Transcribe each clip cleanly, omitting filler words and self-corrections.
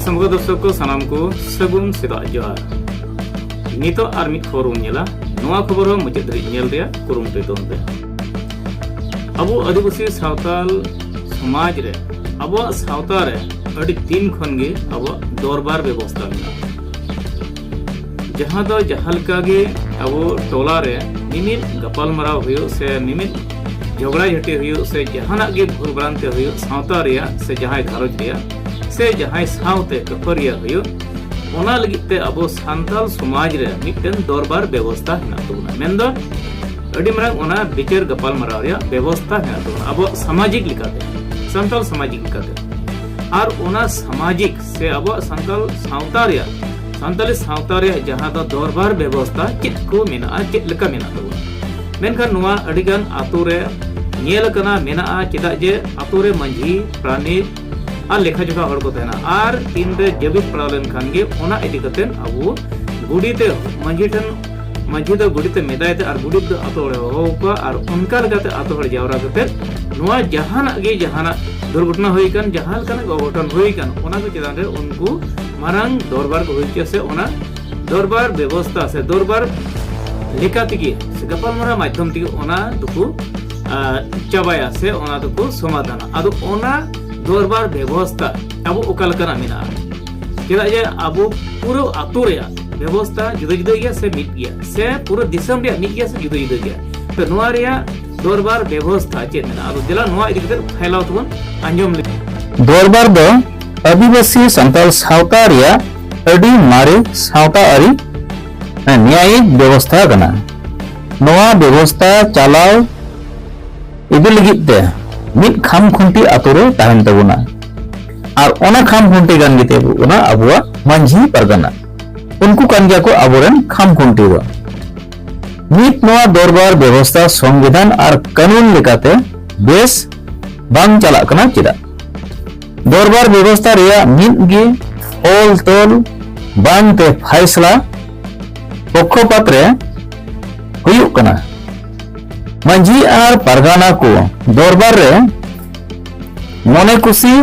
समग्र दर्शक को सानाम को सगुन सेदा जोहार नितो आर मिद खबर उन्यला नोआ खबर हो मुझे धरी नेल रे कुरुमटे दोनते अबो आदिवासी सावताल समाज रे अबो सावता रे अडी दिन खनगे अबो दरबार व्यवस्था मेना जहां दो जहालका गे अबो टोला रे निमित गपाल मराव हुयो से निमित झगड़ा झटी हुयो से जहाना गे भूल भ्रांति हुयो सावता रिया से जहां घारोज रिया से जहां सावते कपरिया हुयो ओना लगिते अबो सांताल समाज रे मिटन दरबार व्यवस्था हेना तबना मेंदो अडी मरांग ओना बिचार गपाल मराव रिया व्यवस्था हेना तबना अबो सामाजिक लिकाते सांताल सामाजिक लिकाते आर ओना सामाजिक से अबो सांताल सावता रिया सांताली सावता रे जहां दो दरबार व्यवस्था चित को मेना चित लका मेना तबना मेनखान नुआ अडिगान आतु रे नेल कना मेना चिदा जे आतु रे मंझी प्राणित और लेखा जोखा हर को तहना और तीन रे जबित पड़ालन खान गे ओना इदी कतेन अबो गुडीते मंझी ठन मंझी दो गुडीते मेदायते और गुडी दो आतो रे होका और उनका लगाते आतो हर जावरा कते नुआ जहाना गे जहाना दुर्घटना होई कन जहाल कन गवटन होई कन ओना को चिदान रे उनको मारंग दरबार को होई से ओना दरबार व्यवस्था से दरबार लेकातिगे से गपाल मरा माध्यम तिगे ओना दुकु चाबाया से ओना दुकु समाधान आदो ओना दरबार व्यवस्था अब ओकालकना मेना चेदा जे अब पूरा आतो रे व्यवस्था जुदा जुदा गया से मिट गया से पूरा दिसम रे मिट गया से जुदा जुदा गया तो नोआ रे दरबार व्यवस्था चेद मेना अब दिला नोआ इदी कते फैलाव तबन अंजम दरबार दो आदिवासी संताल सावता रे अडी मारे सावता आरी न्यायिक व्यवस्था कना नोआ व्यवस्था चलाव इदी लगिते मिट खाम खुंटी आतुरे ताहन तबुना और ओना खाम खुंटी गान गिते बुना अबुआ मंझी परगना उनको कान गया को अबोरन खाम खुंटी वा मिट नोआ दरबार व्यवस्था संविधान और कानून लेकाते बेस बांग चला कना चिदा दरबार व्यवस्था रिया मिट गे ओल तोल बांग ते फैसला पक्षपात रे हुयुक कना मंझी और परगाना को दरबार रे मने खुशी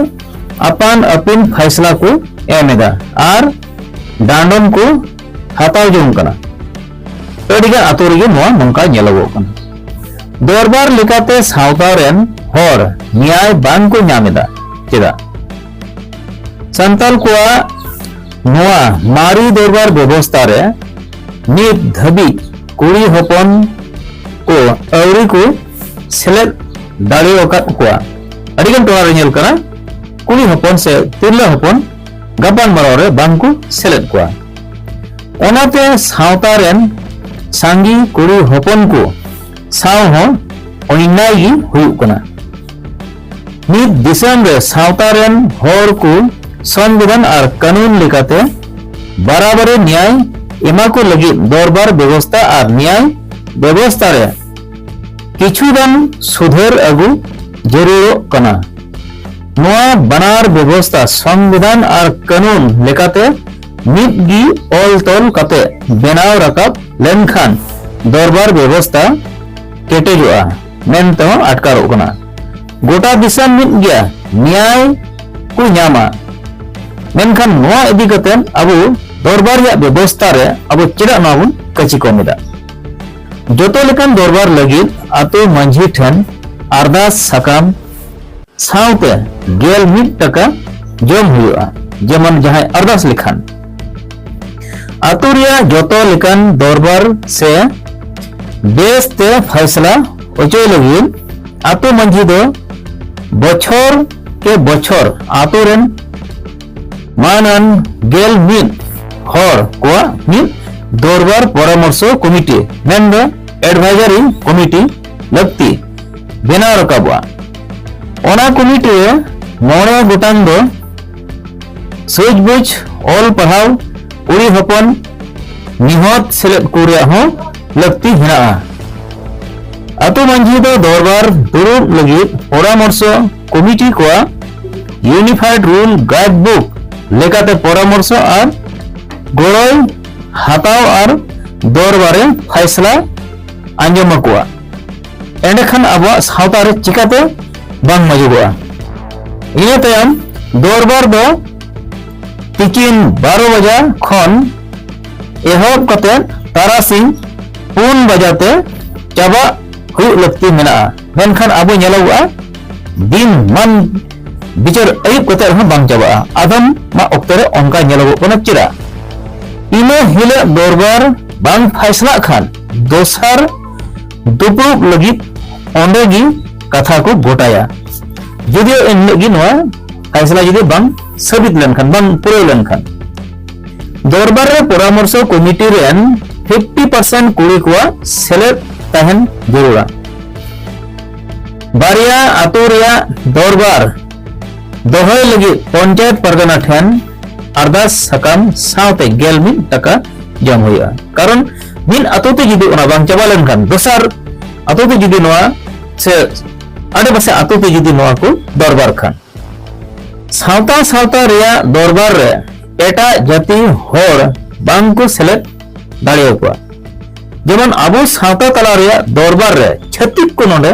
अपन अपन फैसला को एमेदा और डांडन को हताव जोंग कना अडिगा आतो रे नोआ नंका नेलगो कना दरबार लेकाते सावता रेन हर न्याय बांग को नामेदा चेदा संताल को नोआ मारी दरबार व्यवस्था रे नित धबी कुड़ी हपन को अवरी को सेलेद दाड़ी ओकात को अडिगन टोला रे नेल कना कुड़ी हपन से तिरला हपन गबान मराव रे बांग को सेलेद को ओनाते सावता रेन सांगी कुड़ी हपन को साव हो ओइनाई हुयु कना नित दिसम रे सावता रेन हर को संविधान और कानून लेकाते बराबर न्याय एमा को लगी दरबार व्यवस्था और न्याय व्यवस्था रे किछुदान सुधर अगु जरूर कना नोआ बनार व्यवस्था संविधान और कानून लेकाते मिटगी ओल तोल कते बेनाव रकाब लेनखान दरबार व्यवस्था केटेजुआ मेनतो अटकारो कना गोटा दिसम मिट गया न्याय को न्यामा मेनखान नोआ इदी कते अबु दरबार या व्यवस्था रे अबु चिदा नाबुन कची कोमेदा जोतो लेकान दरबार लगी आतो मंझी ठन अरदास सकाम सावते गेल मिट टका जम हुआ जेमन जहां अरदास लिखान आतो रिया जोतो लेकान दरबार से बेस ते फैसला ओचोय लगी आतो मंझी दो बछर के बछर आतो रेन मानन गेल मिट हर को मिट दरबार परामर्श कमिटी मेन एडवाइजरी कमिटी लगती बेनाव रकाबा ओना कमिटी मोड़े गोटान दो सुजबुज ऑल पढ़ाव उड़ी हपन निहत सेलेद कोरिया हो लगती हेना आतो मंझी दो दरबार दुरुब लगी परामर्श कमिटी को यूनिफाइड रूल गाइड बुक लेकाते परामर्श और गोड़ोय हताव और दरबारे फैसला आंजम को एंडेखान अब सावता रे चिकाते बांग मजुगोआ इना तायम दरबार दो तिकिन 12 बजा खन एहब कते तारासिंग 4 बजाते चाबा हुई लगती मेना मेनखान आबो नेलोगा दिन मन बिचार अयुब कते रह बांग चाबा आदम मा ऑक्टे रे ओनका नेलोगो कना चिरा इनो हिले दरबार बांग फैसला खान दोसर दुपुब लगी ओंडे गी कथा को गोटाया जुदियो इन लगी नोआ फैसला जुदी बांग साबित लेनखान बांग पुरे लेनखान दरबार रे परामर्श कमिटी रेन 50% कुड़ी को सेलेक्ट तहन जरूरा बारिया आतो रिया दरबार दोहय लगी पंचायत परगना ठेन अरदास सकम साउते गेलमिन टका जम हुआ कारण मिन आतोते जुदी ओना बांग चाबा लेनखान दोसर आतोते जुदी नोआ से आडे बसे आतोते जुदी नोआ को दरबार खान सावता सावता रिया दरबार रे एटा जाति होर बांग को सेलेक्ट दाड़े को जेमन आबो सावता तला रिया दरबार रे छत्तीक को नोडे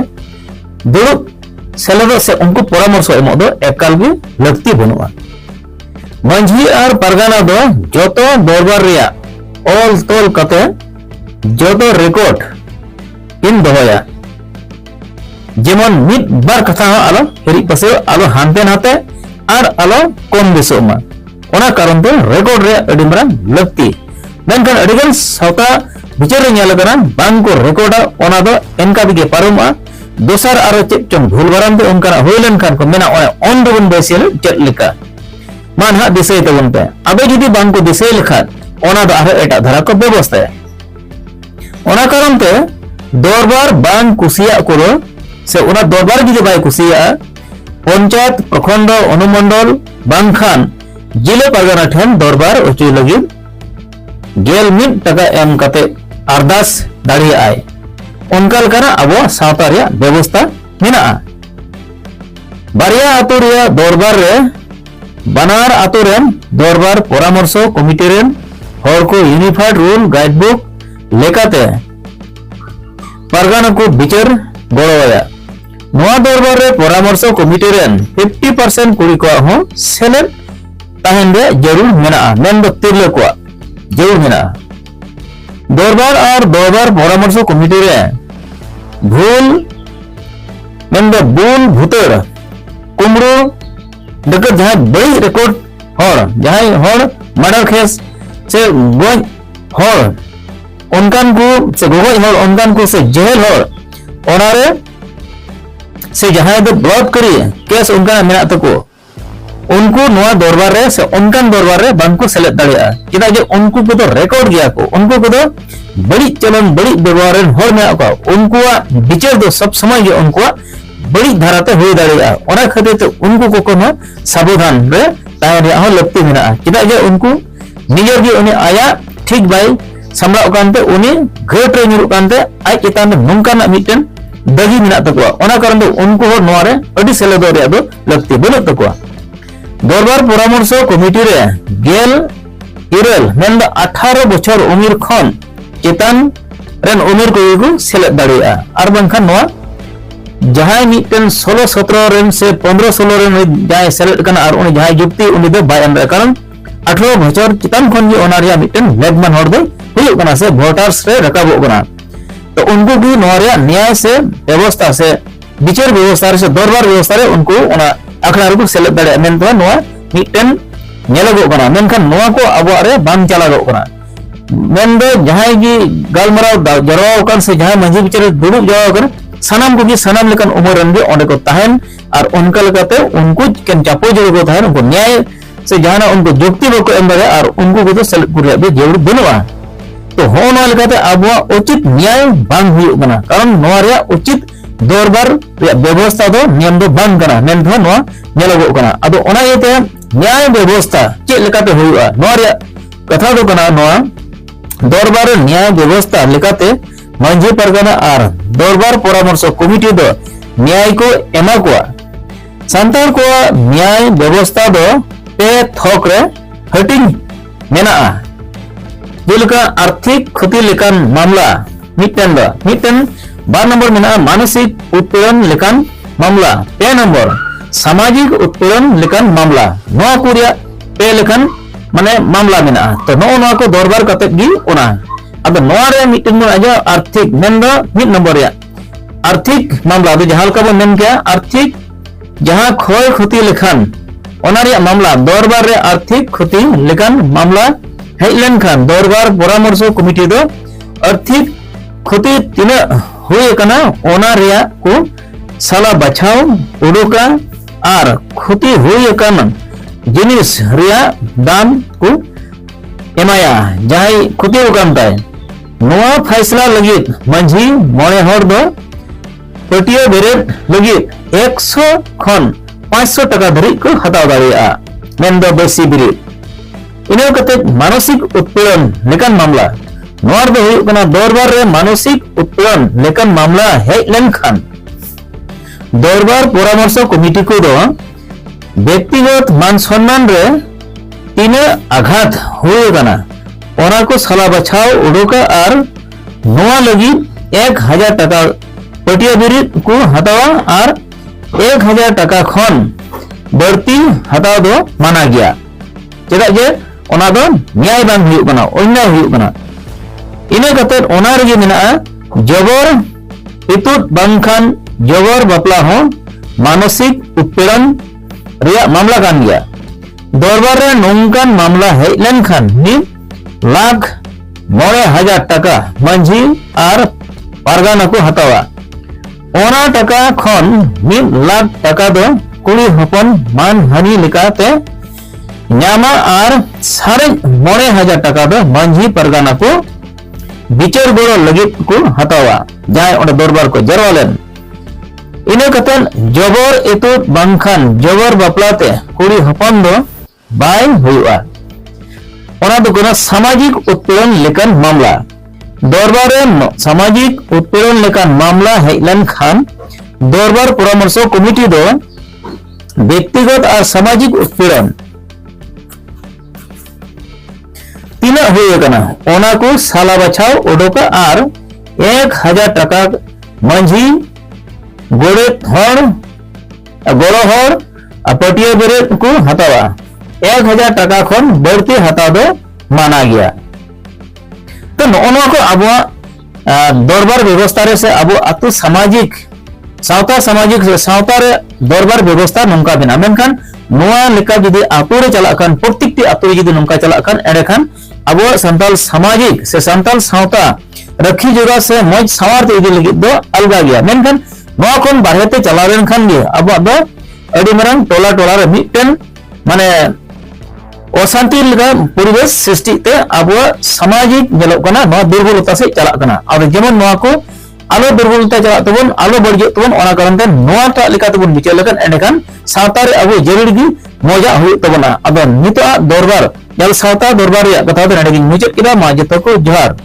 दुरुब सेलेदो से उनको परामर्श एमो दो एकाल गे लगती बनुआ मंझी और परगाना दो जोतो दरबार रिया ऑल तोल कते जोतो रिकॉर्ड इन दोया जेमन मिद बार कथा आलो हेरी पसे आलो हानते नाते और आलो कम बेसोमा ओना कारण तो रिकॉर्ड रे अडी मरान लगती मेनखान अडिगन सावता बिचार रे नेल करा बांग को रिकॉर्ड ओना दो एनका बिगे पारुमा दोसर आरो चेक चों भूल बारामते उनका होइलन खान को मेना ऑन दोबन बेसिल चेक लिका मान हा दिसै तबन पे अबे जुदी बांग को दिसै लिखा ओना दो आरो एटा धारा को व्यवस्था ओना कारण ते दरबार बांग कुसिया को से ओना दरबार जुदी बाय कुसिया पंचायत प्रखंड अनुमंडल बांखान जिले परगना ठेन दरबार उचु लगी गेल मिन टका एम कते अरदास दाड़ी आय उनका लकना अब सावता रिया व्यवस्था मेना बारिया आतो रिया दरबार रे बनार आतो रेन दरबार परामर्श कमिटी रेन हर को यूनिफाइड रूल गाइडबुक लेकाते परगना को बिचार गड़ोया नोआ दरबार रे परामर्श कमिटी रेन 50% कुड़ी को हो सेलेक्ट तहन रे जरूर मेना मेन दो तिरले को जरूर मेना दरबार और दरबार परामर्श कमिटी रे भूल मेन दो बुल भूतर कुमरो डकत जहां बड़ी रिकॉर्ड हर जहां हर मर्डर केस से गोज हर उनकान को से गोज हर उनकान को से जेल हर ओनारे से जहां दो ब्लॉक करी केस उनका मेना तको उनको नोआ दरबार रे से उनकान दरबार रे बांग को सेलेक्ट दाड़िया चिदा जे उनको को तो रिकॉर्ड गया को उनको को तो बड़ी चलन बड़ी व्यवहार हर में को उनको विचार दो सब समय जे उनको बड़ी धाराते हुई दाड़िया ओना खातिर तो उनको को कोनो सावधान रे ताय रे हो लगती मेना चिदा जे उनको निजर जे उनी आया ठीक बाय समरा ओकानते उनी घट रे निरु कानते आय चितान नंकाना मिटन दगी मेना तको ओना कारण दो उनको हो नोआ रे अडी सेलेदो रे दो लगती बनो तको दरबार परामर्श कमिटी रे गेल इरल मेन 18 बछर उमिर खन चितान रेन उमिर को सेलेक्ट दाड़िया और बंखान नोआ जहां मिटन 16-17 रेन से 15-16 रेन जाय सेलेक्ट कना और उनी जहां जुक्ति उनी दो बाय एम कारण 18 बछर चितान खन जे ओना रिया मिटन लेगमान हर दो हुई कना से वोटर्स रे रकाबो कना तो उनको भी नोआ रे न्याय से व्यवस्था से विचार व्यवस्था से दरबार व्यवस्था रे उनको ओना आखड़ा रे सेलेक्ट दाड़े मेन तो नोआ मिटन नेलगो कना मेनखान नोआ को अब रे बांग चलागो कना मेन दो जहां जी गालमराव जरवाव कन से जहां मंजी बिचार दुड़ुब जाव कर सनाम को सनाम लेकन उमर रन गे ओंडे को तहन और उनका लेकाते उनको केन चापो जरूर को तहन उनको न्याय से जहां उनको जुक्ति बको एम दाड़े और उनको को तो सेलेक्ट कुरिया बे जरूर बनवा तो हो ना लेकाते अब उचित न्याय बांग हुई कना कारण नोआ रे उचित दरबार व्यवस्था दो नियम दो बांग कना मेन दो नोआ नेलगो कना अदो ओना येते न्याय व्यवस्था चे लेकाते हुआ नोआ रे कथा दो कना नोआ दरबार न्याय व्यवस्था लेकाते मंझी परगना और दरबार परामर्श कमिटी दो न्याय को एमा को संतार को न्याय व्यवस्था दो पे थोक रे हटिंग मेना जेलका आर्थिक क्षति लेकान मामला मिटन 2 नंबर मेना मानसिक उत्पीड़न लेकान मामला 3 नंबर सामाजिक उत्पीड़न लेकान मामला नोआ कुरिया पे लेकान माने मामला मेना तो नो को दरबार कते गी ओना अब नोआ रे मिटिन आजा आर्थिक मेन दो मिड नंबर या आर्थिक मामला दो जहां का मेन क्या आर्थिक जहां खोय क्षति लेखान ओना रे मामला दरबार रे आर्थिक क्षति लेखान मामला हेलेन खान दरबार परामर्श कमिटी दो आर्थिक क्षति तीन हुए कना ओना रे को साला बचाव उडुका आर क्षति हुए कना जिनिस रिया दाम को एमाया जहां क्षति उकान ताय नोआ फैसला लगित मंझी मोड़े हर दो पटिया बेरेट लगित 100 खन 500 टका धरी को हताव दाड़िया मेन दो बेसी बिरिट इनो कते मानसिक उत्पीड़न लेकन मामला नोर दो हुई कना दरबार रे मानसिक उत्पीड़न लेकन मामला हेलेन खान दरबार परामर्श कमिटी को दो व्यक्तिगत मान सम्मान रे तीन आघात हुए कना ओना को साला बचाव उडोका आर नोआ लगी 1000 टका पटिया बिरिट को हतावा आर 1000 टका खन बढ़ती हताव दो माना गया चेदा जे ओना दो न्याय बांग हुई कना अन्याय हुई कना इने कते ओना रे मेना जबर इतुत बांखान जबर बापला हो मानसिक उत्पीड़न रिया मामला कान गया दरबार रे नोंकान मामला हेलेन खान लाख 9,000 टका मंझी आर पारगाना को हतावा ओना टका खन 1 लाख टका दो कुड़ी हपन मान हानि लेकाते न्यामा आर 9,500 टका दो मंझी पारगाना को बिचार गोड़ो लगित को हतावा जहां ओना दरबार को जरवालेन इने कतन जबर एतु बांखान जबर बापलाते कुड़ी हपन दो बाय हुआ ओना दो कोना सामाजिक उत्पीड़न लेकन मामला दरबार रे सामाजिक उत्पीड़न लेकन मामला हेलेन खान दरबार परामर्श कमिटी दो व्यक्तिगत और सामाजिक उत्पीड़न तीना हुए कना ओना को साला बचाव उडोका आर 1000 टका मंझी गोड़े हर गोड़ो हर पटिया बेरेट को हतावा 1000 टका खन बढ़ती हताव दो माना गया तो नोना को अब दरबार व्यवस्था रे से अब अतु सामाजिक सावता सामाजिक सावता रे दरबार व्यवस्था नंका बिना मेनखान नोआ लेका जदि आतु रे चला खान प्रत्येकटी आतु रे जदि नंका चला खान एडे खान अब संताल सामाजिक से संताल सावता रखी जगह से मज सवार ते इदी लगी दो अलगा गया मेनखान नोआ कोन बाहरे ते चला रेन खान गे अब दो अडी मरंग टोला टोला रे मिटन माने अशांति लगा परिवेश सृष्टि ते अब सामाजिक जलो कना नोआ दुर्बलता से चला कना अब जेमन नोआ को आलो दुर्बलता चला तबन आलो बढ़ियो तबन ओना कारण ते नोआ टा लेका तबन बिचार लेकन एंडखान सावता रे अब जरूर गी मजा हुई तबना अब नितो दरबार जल सावता दरबार या कथा दे नडी मुचत किदा मा जतो को जोहार।